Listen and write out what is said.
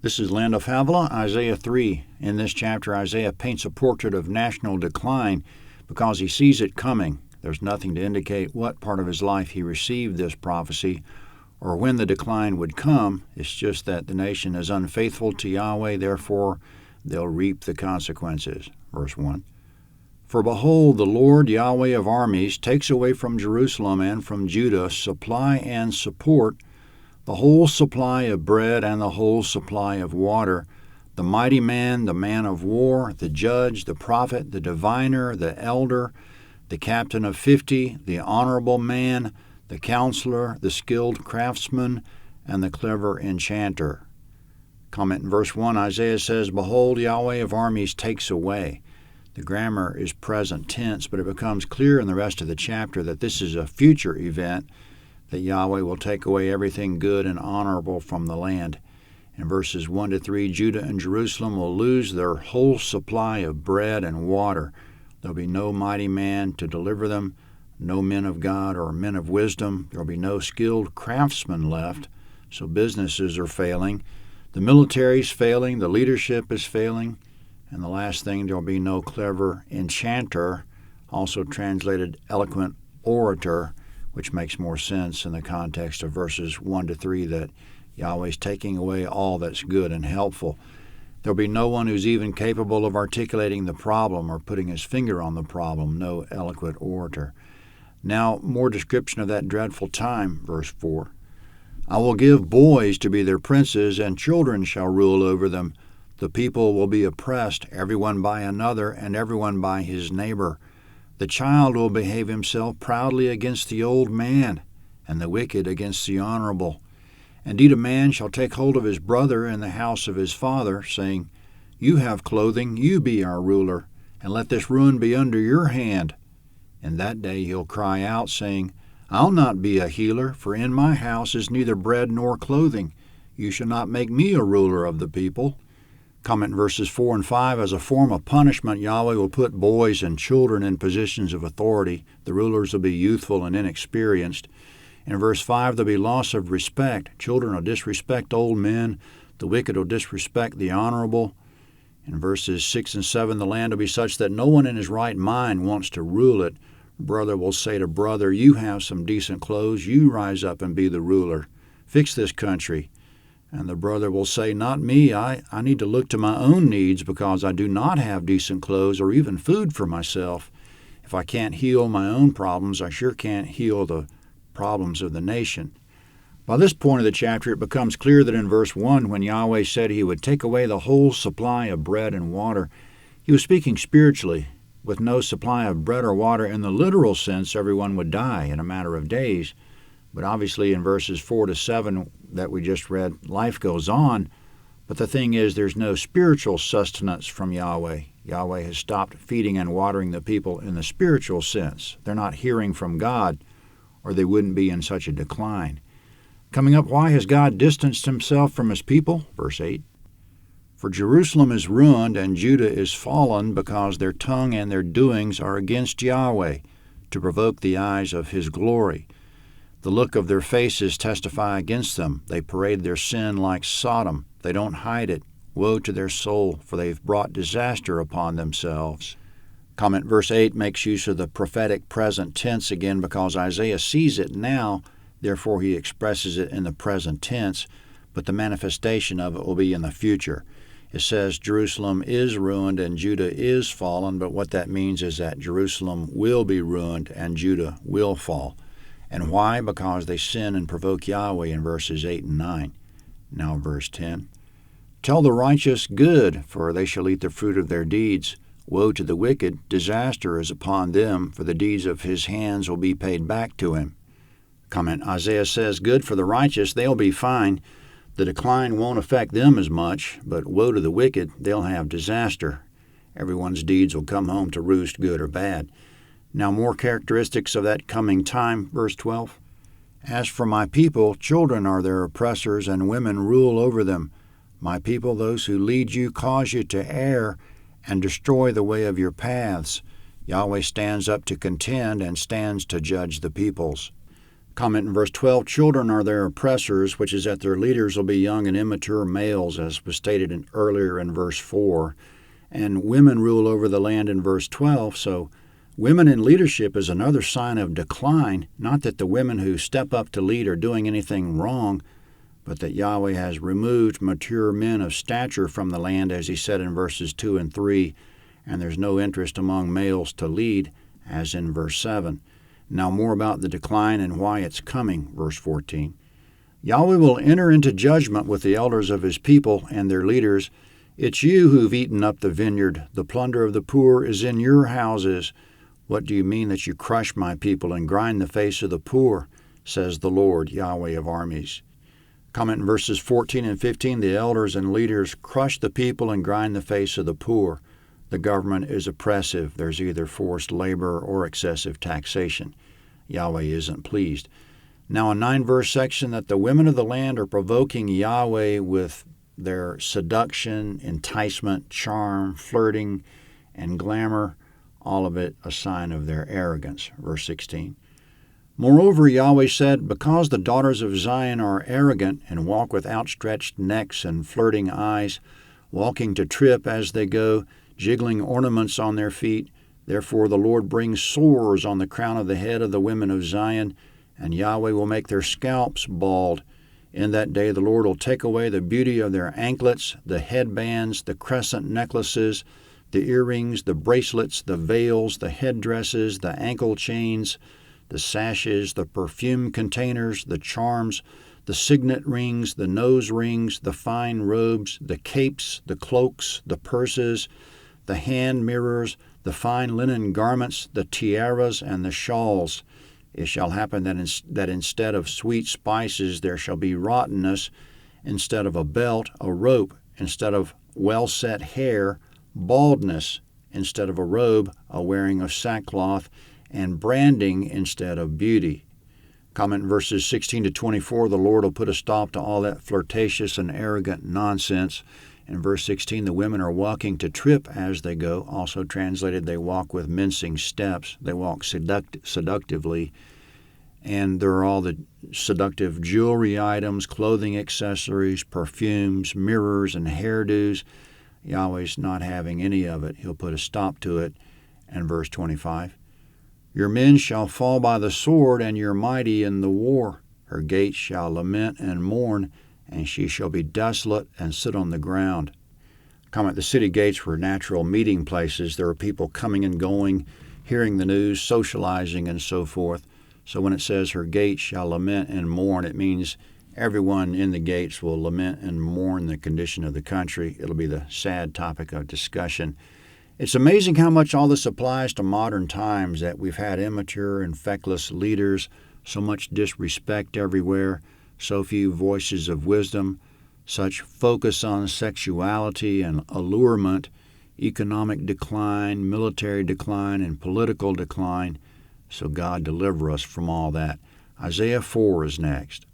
This is Land of Havilah, Isaiah 3. In this chapter, Isaiah paints a portrait of national decline because he sees it coming. There's nothing to indicate what part of his life he received this prophecy or when the decline would come. It's just that the nation is unfaithful to Yahweh, therefore they'll reap the consequences. Verse 1. For behold, the Lord Yahweh of armies takes away from Jerusalem and from Judah supply and support, the whole supply of bread and the whole supply of water, the mighty man, the man of war, the judge, the prophet, the diviner, the elder, the captain of 50, the honorable man, the counselor, the skilled craftsman, and the clever enchanter. Comment in verse 1, Isaiah says, Behold, Yahweh of armies takes away. The grammar is present tense, but it becomes clear in the rest of the chapter that this is a future event, that Yahweh will take away everything good and honorable from the land. In verses 1 to 3, Judah and Jerusalem will lose their whole supply of bread and water. There'll be no mighty man to deliver them, no men of God or men of wisdom. There'll be no skilled craftsmen left, so businesses are failing. The military's failing, the leadership is failing, and the last thing, there'll be no clever enchanter, also translated eloquent orator, which makes more sense in the context of verses 1 to 3, that Yahweh's taking away all that's good and helpful. There'll be no one who's even capable of articulating the problem or putting his finger on the problem, no eloquent orator. Now, more description of that dreadful time, verse 4. I will give boys to be their princes, and children shall rule over them. The people will be oppressed, everyone by another, and everyone by his neighbor. The child will behave himself proudly against the old man, and the wicked against the honorable. Indeed, a man shall take hold of his brother in the house of his father, saying, You have clothing, you be our ruler, and let this ruin be under your hand. In that day he'll cry out, saying, I'll not be a healer, for in my house is neither bread nor clothing. You shall not make me a ruler of the people. Comment verses 4 and 5, as a form of punishment, Yahweh will put boys and children in positions of authority. The rulers will be youthful and inexperienced. In verse 5, there'll be loss of respect. Children will disrespect old men. The wicked will disrespect the honorable. In verses 6 and 7, the land will be such that no one in his right mind wants to rule it. Brother will say to brother, You have some decent clothes. You rise up and be the ruler. Fix this country. And the brother will say, Not me. I need to look to my own needs because I do not have decent clothes or even food for myself. If I can't heal my own problems, I sure can't heal the problems of the nation. By this point of the chapter, it becomes clear that in verse 1, when Yahweh said he would take away the whole supply of bread and water, he was speaking spiritually. With no supply of bread or water in the literal sense, everyone would die in a matter of days. But obviously in verses 4 to 7 that we just read, life goes on. But the thing is, there's no spiritual sustenance from Yahweh. Yahweh has stopped feeding and watering the people in the spiritual sense. They're not hearing from God, or they wouldn't be in such a decline. Coming up, why has God distanced himself from his people? Verse 8. For Jerusalem is ruined and Judah is fallen because their tongue and their doings are against Yahweh, to provoke the eyes of his glory. The look of their faces testify against them. They parade their sin like Sodom. They don't hide it. Woe to their soul, for they've brought disaster upon themselves. Comment verse 8 makes use of the prophetic present tense again because Isaiah sees it now, therefore he expresses it in the present tense, but the manifestation of it will be in the future. It says Jerusalem is ruined and Judah is fallen, but what that means is that Jerusalem will be ruined and Judah will fall. And why? Because they sin and provoke Yahweh in verses 8 and 9. Now verse 10. Tell the righteous good, for they shall eat the fruit of their deeds. Woe to the wicked, disaster is upon them, for the deeds of his hands will be paid back to him. Comment, Isaiah says, good for the righteous, they'll be fine. The decline won't affect them as much, but woe to the wicked, they'll have disaster. Everyone's deeds will come home to roost, good or bad. Now more characteristics of that coming time, verse 12. As for my people, children are their oppressors, and women rule over them. My people, those who lead you, cause you to err, and destroy the way of your paths. Yahweh stands up to contend and stands to judge the peoples. Comment in verse 12, children are their oppressors, which is that their leaders will be young and immature males, as was stated earlier in verse 4. And women rule over the land in verse 12, so women in leadership is another sign of decline, not that the women who step up to lead are doing anything wrong, but that Yahweh has removed mature men of stature from the land, as he said in verses 2 and 3, and there's no interest among males to lead, as in verse 7. Now more about the decline and why it's coming, verse 14. Yahweh will enter into judgment with the elders of his people and their leaders. It's you who've eaten up the vineyard. The plunder of the poor is in your houses. What do you mean that you crush my people and grind the face of the poor, says the Lord, Yahweh of armies. Comment in verses 14 and 15, the elders and leaders crush the people and grind the face of the poor. The government is oppressive. There's either forced labor or excessive taxation. Yahweh isn't pleased. Now, a 9-verse section that the women of the land are provoking Yahweh with their seduction, enticement, charm, flirting, and glamour, all of it a sign of their arrogance. Verse 16. Moreover, Yahweh said, because the daughters of Zion are arrogant and walk with outstretched necks and flirting eyes, walking to trip as they go, jiggling ornaments on their feet. Therefore the Lord brings sores on the crown of the head of the women of Zion, and Yahweh will make their scalps bald. In that day the Lord will take away the beauty of their anklets, the headbands, the crescent necklaces, the earrings, the bracelets, the veils, the headdresses, the ankle chains, the sashes, the perfume containers, the charms, the signet rings, the nose rings, the fine robes, the capes, the cloaks, the purses, the hand mirrors, the fine linen garments, the tiaras, and the shawls. It shall happen that instead of sweet spices there shall be rottenness, instead of a belt, a rope, instead of well-set hair, baldness, instead of a robe, a wearing of sackcloth, and branding instead of beauty. Comment in verses 16 to 24, the Lord will put a stop to all that flirtatious and arrogant nonsense. In verse 16, the women are walking to trip as they go, also translated, they walk with mincing steps. They walk seductively. And there are all the seductive jewelry items, clothing accessories, perfumes, mirrors, and hairdos. Yahweh's not having any of it. He'll put a stop to it. And verse 25, your men shall fall by the sword, and your mighty in the war. Her gates shall lament and mourn, and she shall be desolate and sit on the ground. Comment, the city gates were natural meeting places. There were people coming and going, hearing the news, socializing, and so forth. So when it says her gates shall lament and mourn, it means everyone in the gates will lament and mourn the condition of the country. It'll be the sad topic of discussion. It's amazing how much all this applies to modern times, that we've had immature and feckless leaders, so much disrespect everywhere, so few voices of wisdom, such focus on sexuality and allurement, economic decline, military decline, and political decline. So God deliver us from all that. Isaiah 4 is next.